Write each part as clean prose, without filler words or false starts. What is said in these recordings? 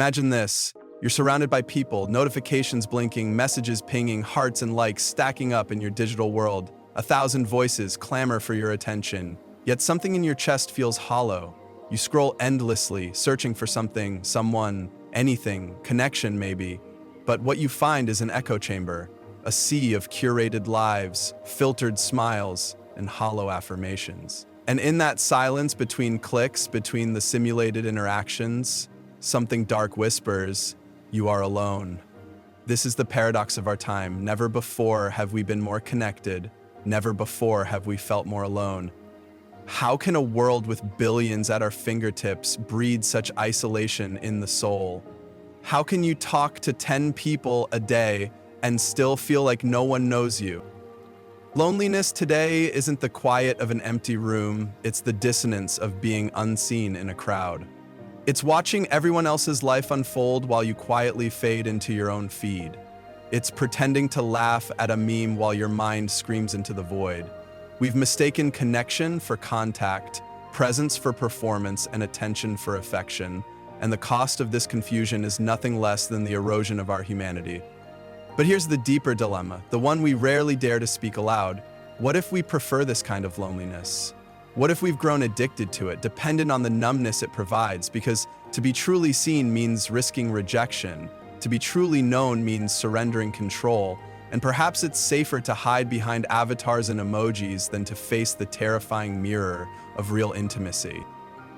Imagine this. You're surrounded by people, notifications blinking, messages pinging, hearts and likes stacking up in your digital world. 1,000 voices clamor for your attention. Yet something in your chest feels hollow. You scroll endlessly, searching for something, someone, anything, connection maybe. But what you find is an echo chamber, a sea of curated lives, filtered smiles, and hollow affirmations. And in that silence between clicks, between the simulated interactions, something dark whispers, "You are alone." This is the paradox of our time. Never before have we been more connected. Never before have we felt more alone. How can a world with billions at our fingertips breed such isolation in the soul? How can you talk to 10 people a day and still feel like no one knows you? Loneliness today isn't the quiet of an empty room, it's the dissonance of being unseen in a crowd. It's watching everyone else's life unfold while you quietly fade into your own feed. It's pretending to laugh at a meme while your mind screams into the void. We've mistaken connection for contact, presence for performance, and attention for affection, and the cost of this confusion is nothing less than the erosion of our humanity. But here's the deeper dilemma, the one we rarely dare to speak aloud. What if we prefer this kind of loneliness? What if we've grown addicted to it, dependent on the numbness it provides? Because to be truly seen means risking rejection. To be truly known means surrendering control. And perhaps it's safer to hide behind avatars and emojis than to face the terrifying mirror of real intimacy.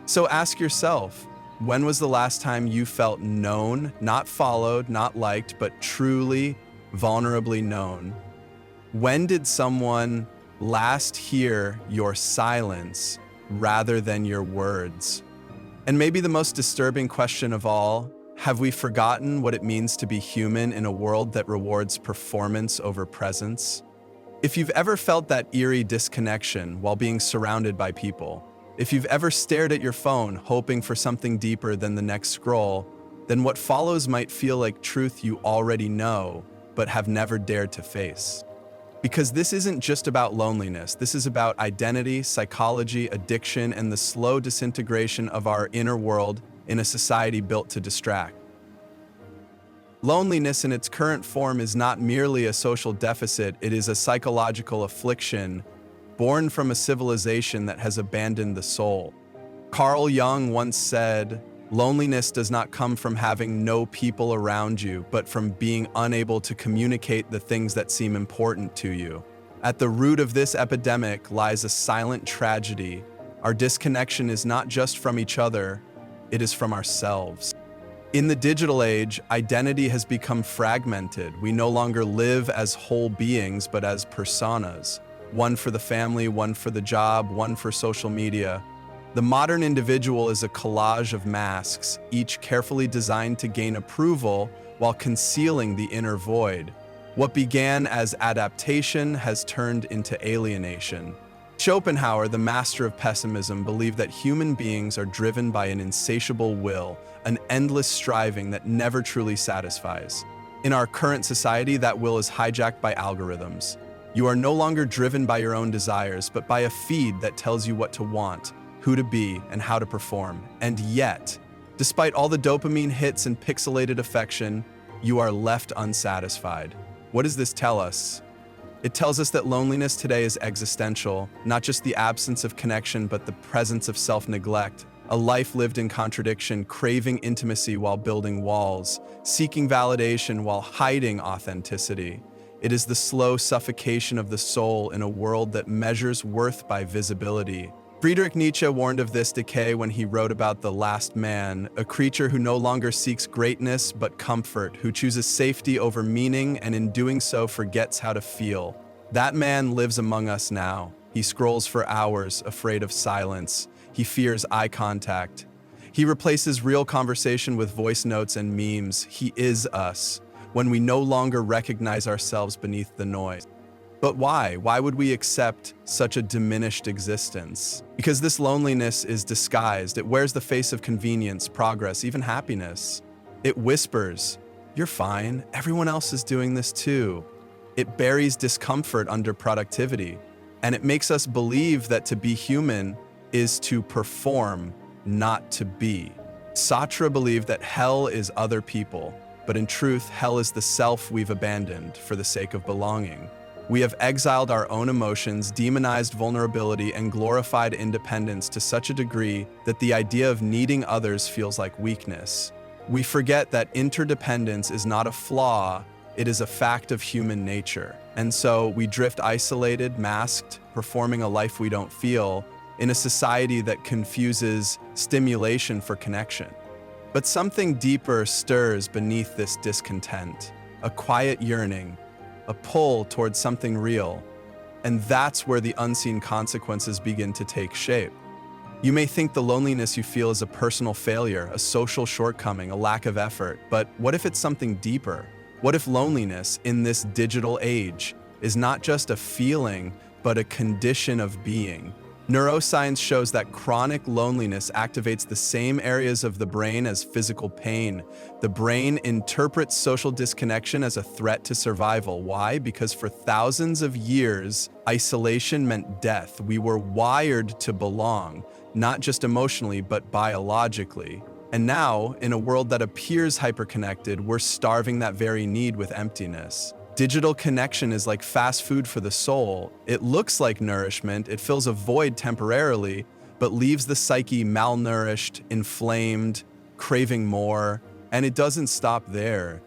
So ask yourself, when was the last time you felt known, not followed, not liked, but truly, vulnerably known? When did someone last hear your silence rather than your words? And maybe the most disturbing question of all, have we forgotten what it means to be human in a world that rewards performance over presence? If you've ever felt that eerie disconnection while being surrounded by people, if you've ever stared at your phone hoping for something deeper than the next scroll, then what follows might feel like truth you already know, but have never dared to face. Because this isn't just about loneliness, this is about identity, psychology, addiction, and the slow disintegration of our inner world in a society built to distract. Loneliness in its current form is not merely a social deficit, it is a psychological affliction born from a civilization that has abandoned the soul. Carl Jung once said, "Loneliness does not come from having no people around you, but from being unable to communicate the things that seem important to you." At the root of this epidemic lies a silent tragedy. Our disconnection is not just from each other, it is from ourselves. In the digital age, identity has become fragmented. We no longer live as whole beings, but as personas. One for the family, one for the job, one for social media. The modern individual is a collage of masks, each carefully designed to gain approval while concealing the inner void. What began as adaptation has turned into alienation. Schopenhauer, the master of pessimism, believed that human beings are driven by an insatiable will, an endless striving that never truly satisfies. In our current society, that will is hijacked by algorithms. You are no longer driven by your own desires, but by a feed that tells you what to want, who to be, and how to perform. And yet, despite all the dopamine hits and pixelated affection, you are left unsatisfied. What does this tell us? It tells us that loneliness today is existential, not just the absence of connection, but the presence of self-neglect, a life lived in contradiction, craving intimacy while building walls, seeking validation while hiding authenticity. It is the slow suffocation of the soul in a world that measures worth by visibility. Friedrich Nietzsche warned of this decay when he wrote about the last man, a creature who no longer seeks greatness but comfort, who chooses safety over meaning and in doing so forgets how to feel. That man lives among us now. He scrolls for hours, afraid of silence. He fears eye contact. He replaces real conversation with voice notes and memes. He is us, when we no longer recognize ourselves beneath the noise. But why? Why would we accept such a diminished existence? Because this loneliness is disguised. It wears the face of convenience, progress, even happiness. It whispers, "You're fine. Everyone else is doing this too." It buries discomfort under productivity. And it makes us believe that to be human is to perform, not to be. Sartre believed that hell is other people, but in truth, hell is the self we've abandoned for the sake of belonging. We have exiled our own emotions, demonized vulnerability, and glorified independence to such a degree that the idea of needing others feels like weakness. We forget that interdependence is not a flaw, it is a fact of human nature. And so we drift isolated, masked, performing a life we don't feel, in a society that confuses stimulation for connection. But something deeper stirs beneath this discontent, a quiet yearning, a pull towards something real. And that's where the unseen consequences begin to take shape. You may think the loneliness you feel is a personal failure, a social shortcoming, a lack of effort, but what if it's something deeper? What if loneliness in this digital age is not just a feeling, but a condition of being? Neuroscience shows that chronic loneliness activates the same areas of the brain as physical pain. The brain interprets social disconnection as a threat to survival. Why? Because for thousands of years, isolation meant death. We were wired to belong, not just emotionally, but biologically. And now, in a world that appears hyperconnected, we're starving that very need with emptiness. Digital connection is like fast food for the soul. It looks like nourishment, it fills a void temporarily, but leaves the psyche malnourished, inflamed, craving more, and it doesn't stop there.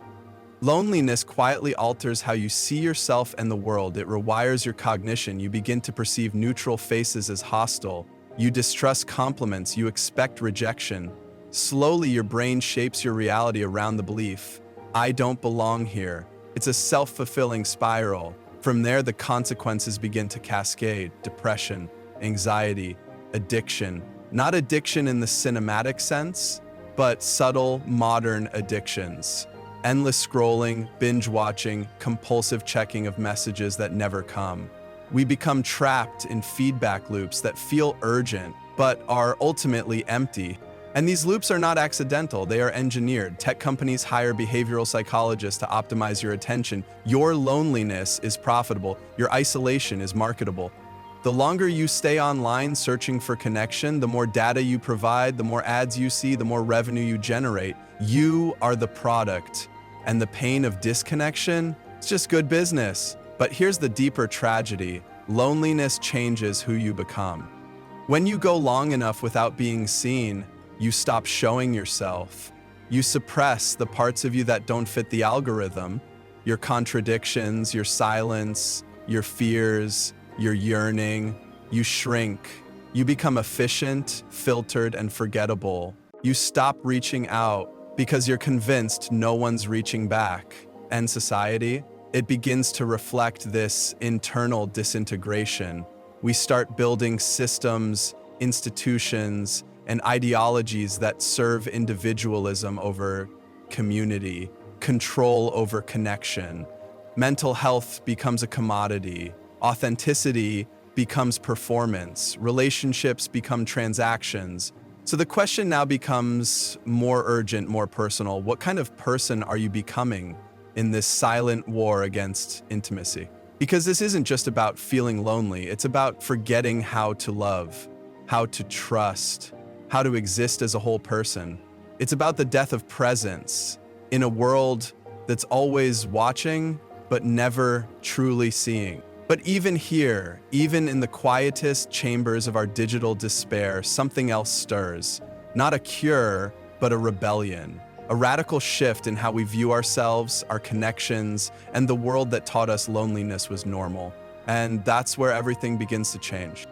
Loneliness quietly alters how you see yourself and the world. It rewires your cognition. You begin to perceive neutral faces as hostile. You distrust compliments, you expect rejection. Slowly, your brain shapes your reality around the belief, I don't belong here. It's a self-fulfilling spiral. From there, the consequences begin to cascade: depression, anxiety, addiction. Not addiction in the cinematic sense, but subtle, modern addictions. Endless scrolling, binge-watching, compulsive checking of messages that never come. We become trapped in feedback loops that feel urgent, but are ultimately empty. And these loops are not accidental, they are engineered. Tech companies hire behavioral psychologists to optimize your attention. Your loneliness is profitable, your isolation is marketable. The longer you stay online searching for connection, the more data you provide, the more ads you see, the more revenue you generate. You are the product, and the pain of disconnection, it's just good business. But here's the deeper tragedy: loneliness changes who you become. When you go long enough without being seen, you stop showing yourself. You suppress the parts of you that don't fit the algorithm, your contradictions, your silence, your fears, your yearning. You shrink. You become efficient, filtered, and forgettable. You stop reaching out because you're convinced no one's reaching back. And society, it begins to reflect this internal disintegration. We start building systems, institutions, and ideologies that serve individualism over community, control over connection. Mental health becomes a commodity. Authenticity becomes performance. Relationships become transactions. So the question now becomes more urgent, more personal. What kind of person are you becoming in this silent war against intimacy? Because this isn't just about feeling lonely, it's about forgetting how to love, how to trust, how to exist as a whole person. It's about the death of presence in a world that's always watching, but never truly seeing. But even here, even in the quietest chambers of our digital despair, something else stirs. Not a cure, but a rebellion. A radical shift in how we view ourselves, our connections, and the world that taught us loneliness was normal. And that's where everything begins to change.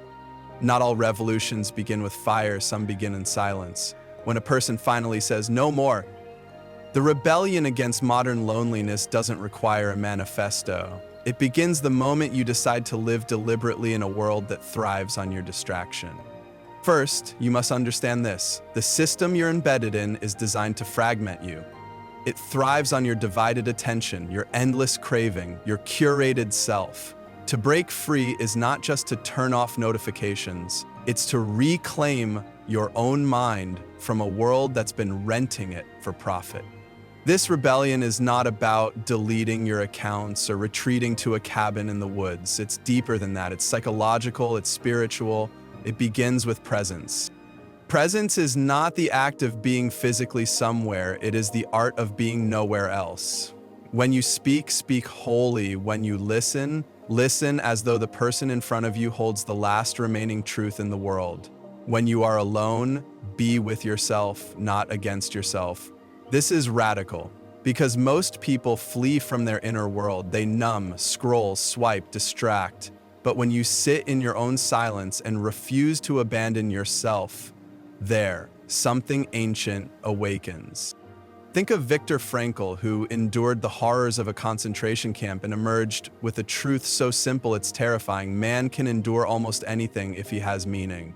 Not all revolutions begin with fire, some begin in silence. When a person finally says, "No more," the rebellion against modern loneliness doesn't require a manifesto. It begins the moment you decide to live deliberately in a world that thrives on your distraction. First, you must understand this: the system you're embedded in is designed to fragment you. It thrives on your divided attention, your endless craving, your curated self. To break free is not just to turn off notifications, it's to reclaim your own mind from a world that's been renting it for profit. This rebellion is not about deleting your accounts or retreating to a cabin in the woods. It's deeper than that. It's psychological, it's spiritual. It begins with presence. Presence is not the act of being physically somewhere, it is the art of being nowhere else. When you speak, speak wholly. When you listen, listen as though the person in front of you holds the last remaining truth in the world. When you are alone, be with yourself, not against yourself. This is radical, because most people flee from their inner world. They numb, scroll, swipe, distract. But when you sit in your own silence and refuse to abandon yourself, there, something ancient awakens. Think of Viktor Frankl, who endured the horrors of a concentration camp and emerged with a truth so simple it's terrifying. Man can endure almost anything if he has meaning.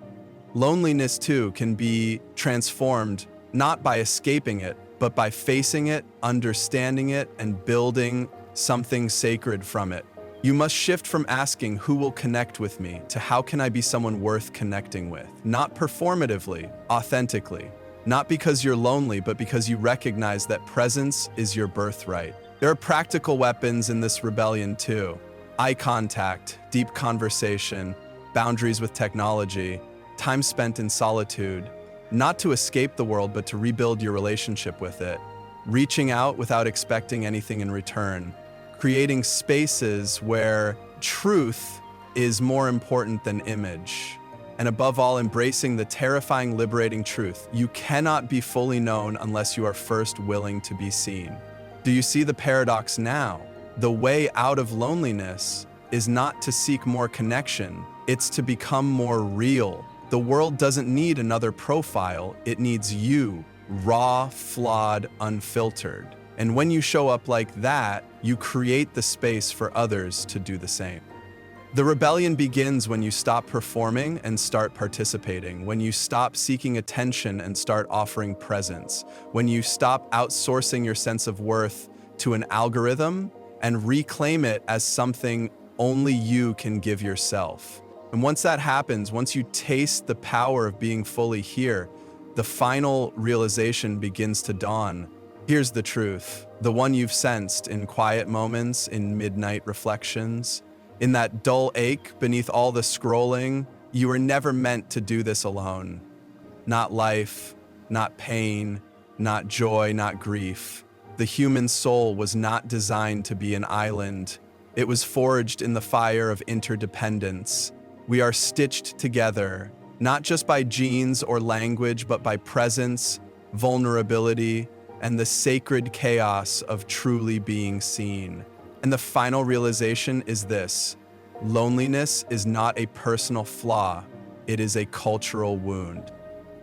Loneliness, too, can be transformed not by escaping it, but by facing it, understanding it, and building something sacred from it. You must shift from asking, who will connect with me, to how can I be someone worth connecting with? Not performatively, authentically. Not because you're lonely, but because you recognize that presence is your birthright. There are practical weapons in this rebellion too. Eye contact, deep conversation, boundaries with technology, time spent in solitude. Not to escape the world, but to rebuild your relationship with it. Reaching out without expecting anything in return. Creating spaces where truth is more important than image. And above all, embracing the terrifying, liberating truth. You cannot be fully known unless you are first willing to be seen. Do you see the paradox now? The way out of loneliness is not to seek more connection, it's to become more real. The world doesn't need another profile, it needs you, raw, flawed, unfiltered. And when you show up like that, you create the space for others to do the same. The rebellion begins when you stop performing and start participating, when you stop seeking attention and start offering presence, when you stop outsourcing your sense of worth to an algorithm and reclaim it as something only you can give yourself. And once that happens, once you taste the power of being fully here, the final realization begins to dawn. Here's the truth, the one you've sensed in quiet moments, in midnight reflections, in that dull ache beneath all the scrolling. You were never meant to do this alone. Not life, not pain, not joy, not grief. The human soul was not designed to be an island. It was forged in the fire of interdependence. We are stitched together, not just by genes or language, but by presence, vulnerability, and the sacred chaos of truly being seen. And the final realization is this: loneliness is not a personal flaw, it is a cultural wound.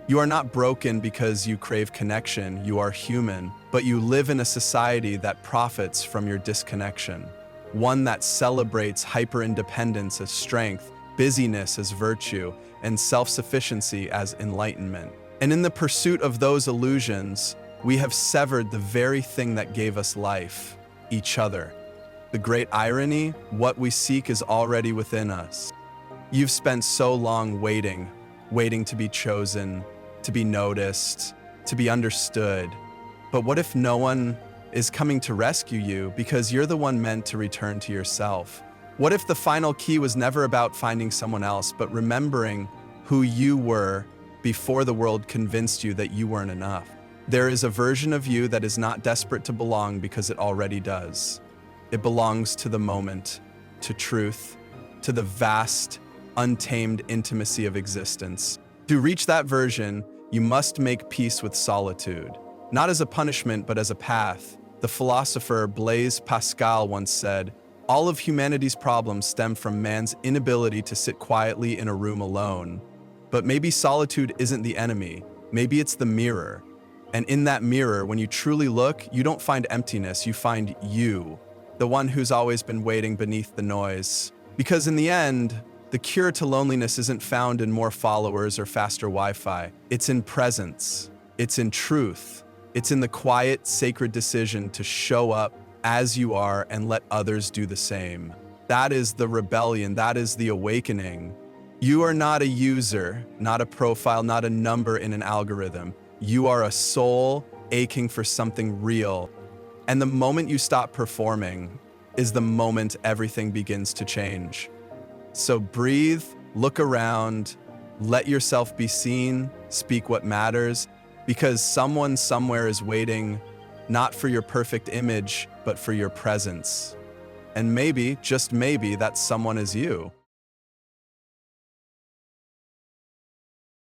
You are not broken because you crave connection, you are human, but you live in a society that profits from your disconnection. One that celebrates hyper-independence as strength, busyness as virtue, and self-sufficiency as enlightenment. And in the pursuit of those illusions, we have severed the very thing that gave us life, each other. The great irony, what we seek is already within us. You've spent so long waiting to be chosen, to be noticed, to be understood. But what if no one is coming to rescue you because you're the one meant to return to yourself? What if the final key was never about finding someone else, but remembering who you were before the world convinced you that you weren't enough? There is a version of you that is not desperate to belong because it already does. It belongs to the moment, to truth, to the vast, untamed intimacy of existence. To reach that version, you must make peace with solitude, not as a punishment, but as a path. The philosopher Blaise Pascal once said, "All of humanity's problems stem from man's inability to sit quietly in a room alone." But maybe solitude isn't the enemy, maybe it's the mirror. And in that mirror, when you truly look, you don't find emptiness, you find you, the one who's always been waiting beneath the noise. Because in the end, the cure to loneliness isn't found in more followers or faster Wi-Fi. It's in presence. It's in truth. It's in the quiet, sacred decision to show up as you are and let others do the same. That is the rebellion. That is the awakening. You are not a user, not a profile, not a number in an algorithm. You are a soul aching for something real. And the moment you stop performing is the moment everything begins to change. So breathe, look around, Let yourself be seen, speak what matters, because someone somewhere is waiting, not for your perfect image, but for your presence. And maybe, just maybe, that someone is you.